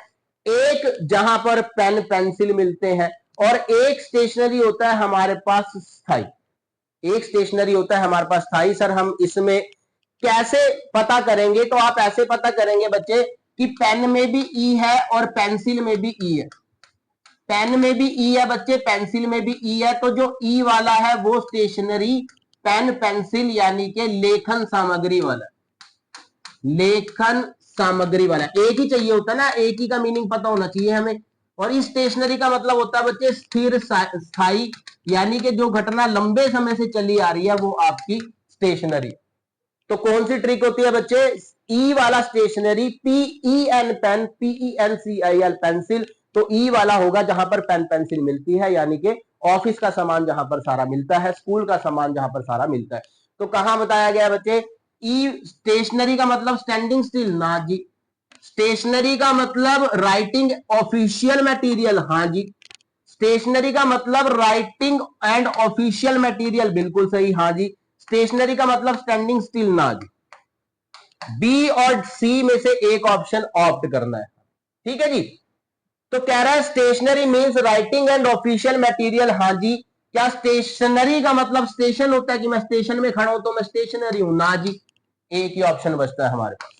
एक जहां पर पेन पेंसिल मिलते हैं, और एक स्टेशनरी होता है हमारे पास स्थाई। एक स्टेशनरी होता है हमारे पास स्थाई। सर हम इसमें कैसे पता करेंगे? तो आप ऐसे पता करेंगे बच्चे कि पेन में भी ई है और पेंसिल में भी ई है। पेन में भी ई है बच्चे, पेंसिल में भी ई है। तो जो ई वाला है वो स्टेशनरी, पेन पेंसिल यानी कि लेखन सामग्री वाला, लेखन सामग्री वाला। एक ही चाहिए होता है ना, एक ही का मीनिंग पता होना चाहिए हमें। और इस स्टेशनरी का मतलब होता है बच्चे स्थिर स्थाई, यानी कि जो घटना लंबे समय से चली आ रही है वो आपकी स्टेशनरी। तो कौन सी ट्रिक होती है बच्चे? ई वाला stationery, PEN pen, PENCIL pencil. तो ई वाला होगा जहां पर पेन पेंसिल मिलती है, यानी कि ऑफिस का सामान जहां पर सारा मिलता है, स्कूल का सामान जहां पर सारा मिलता है। तो कहां बताया गया बच्चे? ई स्टेशनरी का मतलब स्टैंडिंग स्टिल, ना जी। स्टेशनरी का मतलब राइटिंग ऑफिशियल मटेरियल, हाँ जी। स्टेशनरी का मतलब राइटिंग एंड ऑफिशियल मटेरियल, बिल्कुल सही, हाँ जी। स्टेशनरी का मतलब स्टैंडिंग स्टिल, ना जी। बी और सी में से एक ऑप्शन ऑप्ट करना है। ठीक है जी। तो कह रहा है stationery means writing and official material, हाँ जी। क्या स्टेशनरी का मतलब स्टेशन होता है कि मैं स्टेशन में खड़ा हूं तो मैं स्टेशनरी हूं? ना जी। एक ही ऑप्शन बचता है हमारे पास,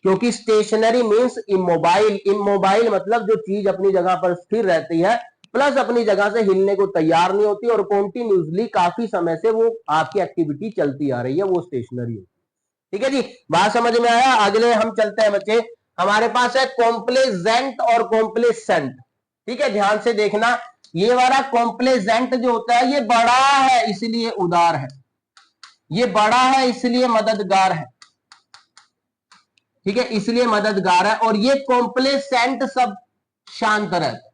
क्योंकि स्टेशनरी मींस इमोबाइल। इमोबाइल मतलब जो चीज अपनी जगह पर स्थिर रहती है, प्लस अपनी जगह से हिलने को तैयार नहीं होती, और कॉन्टिन्यूसली काफी समय से वो आपकी एक्टिविटी चलती आ रही है, वो स्टेशनरी होती है। ठीक है जी, बात समझ में आया? अगले हम चलते हैं बच्चे। हमारे पास है कॉम्प्लेजेंट और कॉम्प्लेसेंट। ठीक है, ध्यान से देखना। ये वाला कॉम्प्लेजेंट जो होता है ये बड़ा है इसलिए उदार है, ये बड़ा है इसलिए मददगार है। ठीक है, इसलिए मददगार है। और ये कॉम्प्लेसेंट सब शांत रहता है।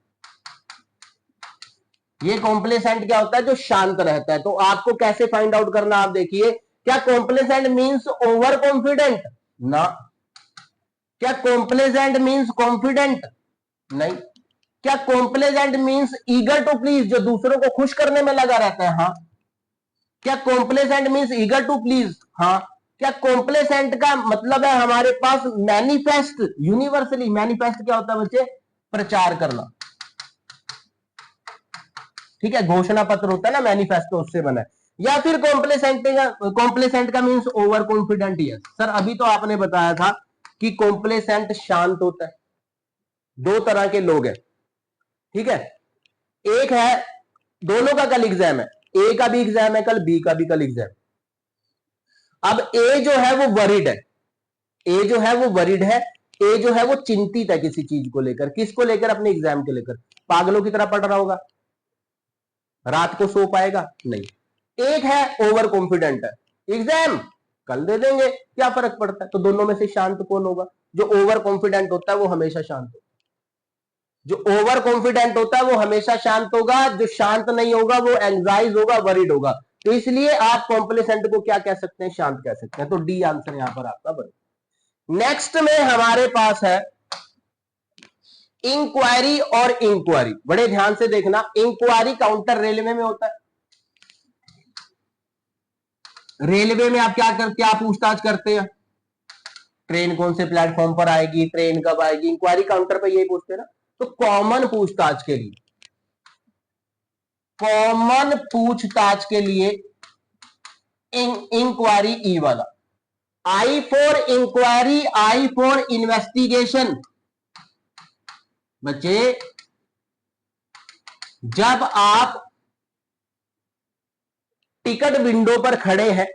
ये कॉम्प्लेसेंट क्या होता है? जो शांत रहता है। तो आपको कैसे फाइंड आउट करना, आप देखिए। क्या कॉम्प्लेसेंट मींस ओवर कॉन्फिडेंट? ना। क्या कॉम्प्लेसेंट मींस कॉन्फिडेंट? नहीं। क्या complaisant means eager to please, जो दूसरों को खुश करने में लगा रहता है? हाँ। क्या complaisant means eager to please? हाँ। क्या कॉम्प्लेसेंट का मतलब है हमारे पास मैनिफेस्ट, यूनिवर्सली? मैनिफेस्ट क्या होता है बच्चे? प्रचार करना। ठीक है, घोषणा पत्र होता है ना, मैनिफेस्टो, उससे बना है। या फिर कॉम्प्लेसेंट का means over confident? Yes sir, अभी तो आपने बताया था कि कॉम्प्लेसेंट शांत होता है। दो तरह के लोग हैं। ठीक है, एक है, दोनों का कल एग्जाम है, ए का भी एग्जाम है कल, बी का भी कल एग्जाम। अब ए जो है वो वरीड है, ए जो है वो वरीड है, ए जो है वो चिंतित है किसी चीज को लेकर। किसको लेकर? अपने एग्जाम के लेकर। पागलों की तरह पढ़ रहा होगा, रात को सो पाएगा नहीं। एक है ओवर कॉन्फिडेंट है, एग्जाम कल दे देंगे, क्या फर्क पड़ता है। तो दोनों में से शांत कौन होगा? जो ओवर कॉन्फिडेंट होता है वो हमेशा शांत होता है। जो ओवर कॉन्फिडेंट होता है वो हमेशा शांत होगा, जो शांत नहीं होगा वो एंग्जाइज होगा, वरीड होगा। तो इसलिए आप कॉम्प्लेसेंट को क्या कह सकते हैं, शांत कह सकते हैं। तो डी आंसर यहां पर आपका बने। नेक्स्ट में हमारे पास है इंक्वायरी और इंक्वायरी। बड़े ध्यान से देखना, इंक्वायरी काउंटर रेलवे में होता है। रेलवे में आप क्या पूछताछ करते हैं, ट्रेन कौन से प्लेटफॉर्म पर आएगी, ट्रेन कब आएगी। इंक्वायरी काउंटर पर यही पूछते हैं ना। तो कॉमन पूछताछ के लिए, कॉमन पूछताछ के लिए इंक्वायरी ई वाला। I for inquiry, I for investigation. बच्चे जब आप टिकट विंडो पर खड़े हैं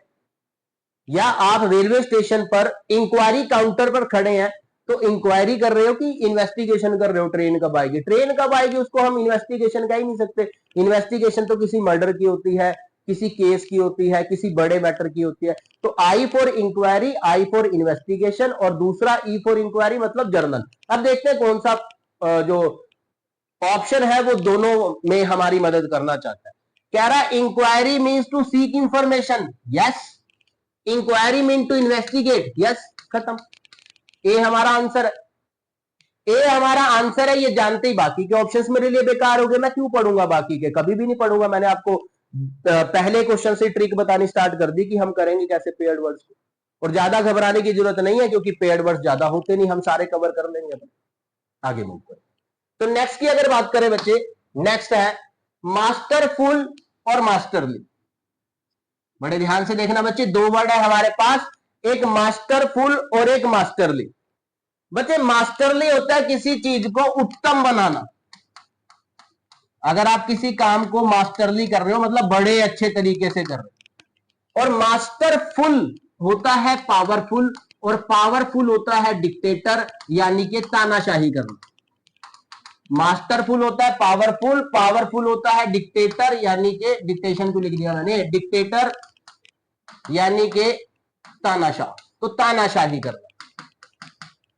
या आप रेलवे स्टेशन पर इंक्वायरी काउंटर पर खड़े हैं, तो इंक्वायरी कर रहे हो कि इन्वेस्टिगेशन कर रहे हो, ट्रेन कब आएगी। ट्रेन कब आएगी उसको हम इन्वेस्टिगेशन कह ही नहीं सकते। इन्वेस्टिगेशन तो किसी मर्डर की होती है, किसी केस की होती है, किसी बड़े मैटर की होती है। तो I for inquiry, I for investigation, और दूसरा ई फॉर इंक्वायरी मतलब जर्नल। अब देखते हैं कौन सा जो ऑप्शन है वो दोनों में हमारी मदद करना चाहता है। कह रहा inquiry means to seek information, yes. Inquiry mean to investigate, yes. खत्म। ए हमारा आंसर है, ए हमारा आंसर है। ये जानते ही बाकी के ऑप्शंस मेरे लिए बेकार हो गए। मैं क्यों पढ़ूंगा बाकी के, कभी भी नहीं पढ़ूंगा। मैंने आपको पहले क्वेश्चन से ट्रिक बतानी स्टार्ट कर दी कि हम करेंगे कैसे पेयर्ड वर्ड्स को, और ज्यादा घबराने की जरूरत नहीं है क्योंकि पेयर्ड वर्ड्स ज्यादा होते नहीं, हम सारे कवर कर लेंगे। अपन आगे मूव करें। तो नेक्स्ट की अगर बात करें बच्चे, नेक्स्ट है मास्टरफुल और मास्टरली। बड़े ध्यान से देखना बच्चे, दो वर्ड है हमारे पास, एक मास्टरफुल और एक मास्टरली। बच्चे मास्टरली होता है किसी चीज को उत्तम बनाना। अगर आप किसी काम को मास्टरली कर रहे हो मतलब बड़े अच्छे तरीके से कर रहे हो। और मास्टरफुल होता है पावरफुल, और पावरफुल होता है डिक्टेटर, यानी कि तानाशाही करना। मास्टरफुल होता है पावरफुल, पावरफुल होता है डिक्टेटर, यानी कि डिक्टेशन को लिख दिया मैंने, डिक्टेटर यानी कि तानाशाह। तो तानाशाही करना।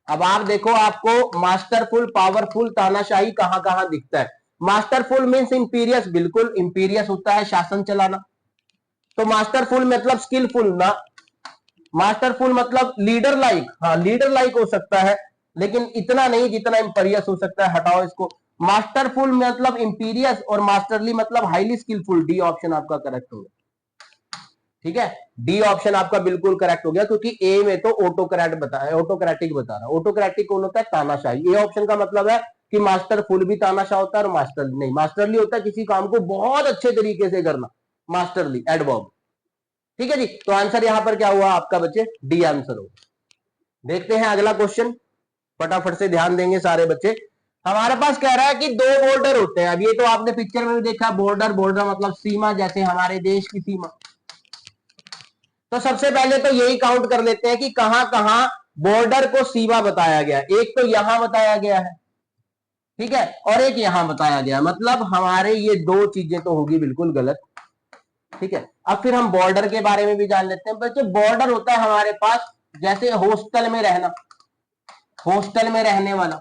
अब आप देखो, आपको मास्टरफुल, पावरफुल, तानाशाही कहां कहां दिखता है। मास्टरफुल मींस इंपीरियस, बिल्कुल इंपीरियस होता है शासन चलाना। तो मास्टरफुल मतलब स्किलफुल ना, मास्टरफुल मतलब लीडर लाइक। हाँ लीडर लाइक हो सकता है लेकिन इतना नहीं जितना इंपीरियस हो सकता है, हटाओ इसको। मास्टरफुल मतलब इंपीरियस और मास्टरली मतलब हाईली स्किलफुल। डी ऑप्शन आपका करेक्ट होगा। ठीक है, डी ऑप्शन आपका बिल्कुल करेक्ट हो गया, क्योंकि ए में तो ऑटोक्रेटिक बता रहा है। ऑटोक्रेटिक कौन होता है, तानाशाही। ए ऑप्शन का मतलब है कि मास्टरफुल भी तानाशाह होता है और मास्टरली नहीं। मास्टरली होता है किसी काम को बहुत अच्छे तरीके से करना, मास्टरली एडवर्ब। ठीक है जी, तो आंसर यहां पर क्या हुआ आपका बच्चे, डी आंसर होगा। देखते हैं अगला क्वेश्चन, फटाफट से ध्यान देंगे सारे बच्चे। हमारे पास कह रहा है कि दो बॉर्डर होते हैं। अब ये तो आपने पिक्चर में भी देखा, बॉर्डर, बॉर्डर मतलब सीमा, जैसे हमारे देश की सीमा। तो सबसे पहले तो यही काउंट कर लेते हैं कि कहां कहां बॉर्डर को सीमा बताया गया। एक तो यहां बताया गया है, ठीक है, और एक यहां बताया गया। मतलब हमारे ये दो चीजें तो होगी बिल्कुल गलत। ठीक है, अब फिर हम बॉर्डर के बारे में भी जान लेते हैं बच्चे। बॉर्डर होता है हमारे पास जैसे हॉस्टल में रहना, हॉस्टल में रहने वाला।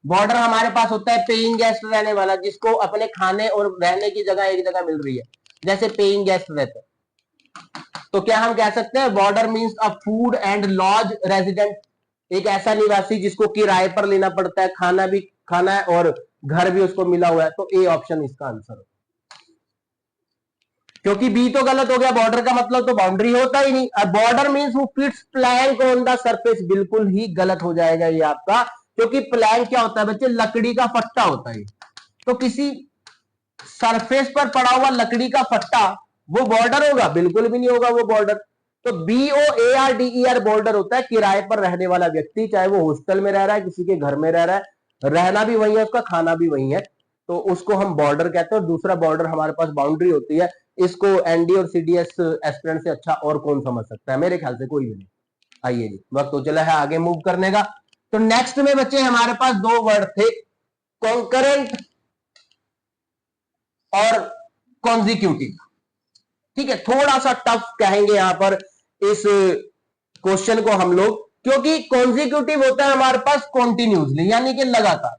बॉर्डर हमारे पास होता है पेइंग गेस्ट रहने वाला, जिसको अपने खाने और रहने की जगह एक जगह मिल रही है, जैसे पेइंग गेस्ट रहते हैं। तो क्या हम कह सकते हैं boarder means a food and lodge resident, एक ऐसा निवासी जिसको किराए पर लेना पड़ता है, खाना भी खाना है और घर भी उसको मिला हुआ है। तो ए ऑप्शन इसका आंसर है, क्योंकि बी तो गलत हो गया। बॉर्डर का मतलब तो बाउंड्री होता ही नहीं। अब बॉर्डर मींस वो fits plank on the surface, बिल्कुल ही गलत हो जाएगा ये आपका, क्योंकि प्लैंक क्या होता है बच्चे, लकड़ी का फट्टा होता है। तो किसी सरफेस पर पड़ा हुआ लकड़ी का फट्टा वो बॉर्डर होगा, बिल्कुल भी नहीं होगा वो बॉर्डर। तो BOARDER बॉर्डर होता है किराए पर रहने वाला व्यक्ति, चाहे वो हॉस्टल में रह रहा है, किसी के घर में रह रहा है, रहना भी वही है, उसका खाना भी वही है, तो उसको हम बॉर्डर कहते हैं। और दूसरा बॉर्डर हमारे पास बाउंड्री होती है। इसको एनडी और सीडीएस एस्पिरेंट से अच्छा और कौन समझ सकता है, मेरे ख्याल से कोई भी नहीं। आइए जी, वक्त तो चला है आगे मूव करने का। तो नेक्स्ट में बच्चे हमारे पास दो वर्ड थे, कॉन्करेंट और कॉन्जिक्यूटिव। ठीक है, थोड़ा सा टफ कहेंगे यहां पर इस क्वेश्चन को हम लोग, क्योंकि कॉन्जिक्यूटिव होता है हमारे पास कॉन्टिन्यूसली, यानी कि लगातार,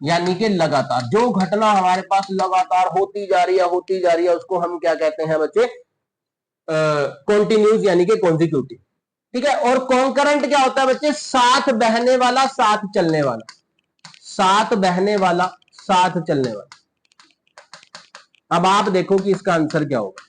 यानी कि लगातार जो घटना हमारे पास लगातार होती जा रही है उसको हम क्या कहते हैं बच्चे, कॉन्टिन्यूस यानी कि कॉन्जिक्यूटिव। ठीक है, और कॉन्करेंट क्या होता है बच्चे, साथ बहने वाला साथ चलने वाला, साथ बहने वाला साथ चलने वाला। अब आप देखो कि इसका आंसर क्या होगा।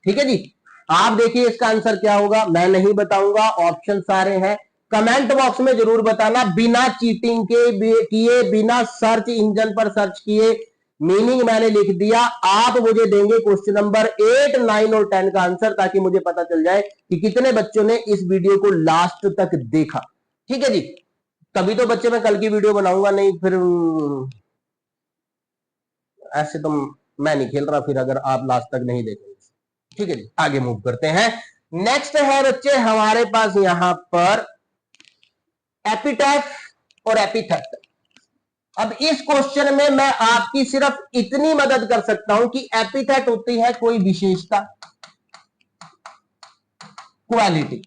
ठीक है जी, आप देखिए इसका आंसर क्या होगा, मैं नहीं बताऊंगा, ऑप्शन सारे हैं, कमेंट बॉक्स में जरूर बताना, बिना चीटिंग के किए, बिना सर्च इंजन पर सर्च किए, मीनिंग मैंने लिख दिया, आप मुझे देंगे क्वेश्चन नंबर 8, 9 और 10 का आंसर, ताकि मुझे पता चल जाए कि कितने बच्चों ने इस वीडियो को लास्ट तक देखा। ठीक है जी, तभी तो बच्चे मैं कल की वीडियो बनाऊंगा, नहीं फिर ऐसे तो मैं नहीं खेल रहा फिर अगर आप लास्ट तक नहीं देखेंगे। ठीक है जी, आगे मूव करते हैं। नेक्स्ट है बच्चे हमारे पास यहां पर एपिटैफ और एपिथेट। अब इस क्वेश्चन में मैं आपकी सिर्फ इतनी मदद कर सकता हूं कि एपिथेट होती है कोई विशेषता, क्वालिटी,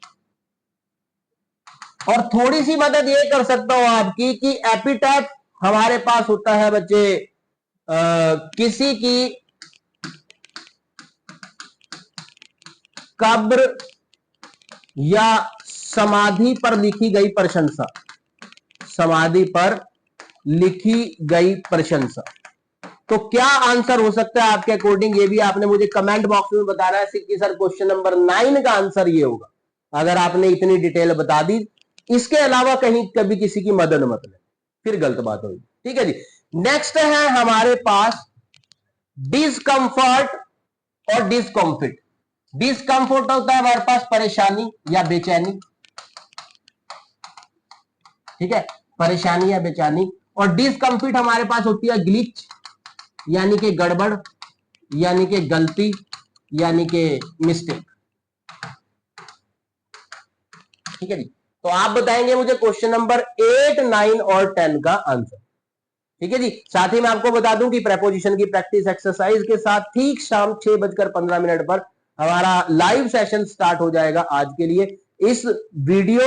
और थोड़ी सी मदद ये कर सकता हूं आपकी कि एपिटैट हमारे पास होता है बच्चे किसी की कब्र या समाधि पर लिखी गई प्रशंसा, समाधि पर लिखी गई प्रशंसा। तो क्या आंसर हो सकता है आपके अकॉर्डिंग, ये भी आपने मुझे कमेंट बॉक्स में बताना है कि सर क्वेश्चन नंबर 9 का आंसर ये होगा, अगर आपने इतनी डिटेल बता दी। इसके अलावा कहीं कभी किसी की मदद मत ले, फिर गलत बात होगी। ठीक है जी, नेक्स्ट है हमारे पास डिस्कंफर्ट और डिस्कम्फर्ट। डिस्कंफर्ट होता है हमारे पास परेशानी या बेचैनी, ठीक है, परेशानी या बेचैनी, और डिस्कम्फर्ट हमारे पास होती है ग्लिच, यानी कि गड़बड़, यानी कि गलती, यानी कि मिस्टेक। ठीक है जी, तो आप बताएंगे मुझे क्वेश्चन नंबर 8, 9 और 10 का आंसर। ठीक है जी, साथ ही मैं आपको बता दूं कि प्रेपोजिशन की प्रैक्टिस एक्सरसाइज के साथ ठीक शाम 6:15 पर हमारा लाइव सेशन स्टार्ट हो जाएगा आज के लिए। इस वीडियो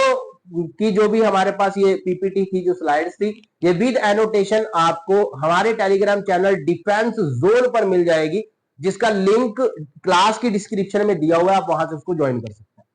की जो भी हमारे पास ये पीपीटी की जो स्लाइड्स थी, ये विद एनोटेशन आपको हमारे टेलीग्राम चैनल डिफेंस जोन पर मिल जाएगी, जिसका लिंक क्लास की डिस्क्रिप्शन में दिया हुआ है, आप वहां से उसको ज्वाइन कर सकते हैं।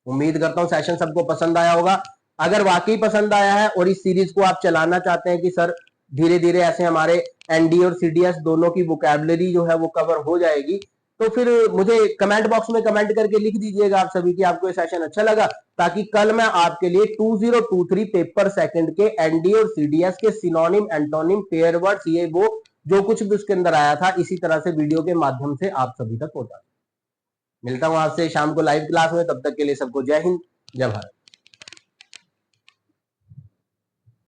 उम्मीद करता हूं सेशन सबको पसंद आया होगा। अगर वाकई पसंद आया है और इस सीरीज को आप चलाना चाहते हैं कि सर धीरे धीरे ऐसे हमारे एनडी और सीडीएस दोनों की वोकैबुलरी जो है वो कवर हो जाएगी, तो फिर मुझे कमेंट बॉक्स में कमेंट करके लिख दीजिएगा आप सभी कि आपको ये सेशन अच्छा लगा, ताकि कल मैं आपके लिए 2023 पेपर सेकंड के एनडी और सीडीएस के सिनोनिम, एंटोनिम, पेयर वर्ड्स, ये वो जो कुछ भी उसके अंदर आया था, इसी तरह से वीडियो के माध्यम से आप सभी तक पहुंचा। मिलता हूं आपसे शाम को लाइव क्लास में, तब तक के लिए सबको जय हिंद, जय भारत।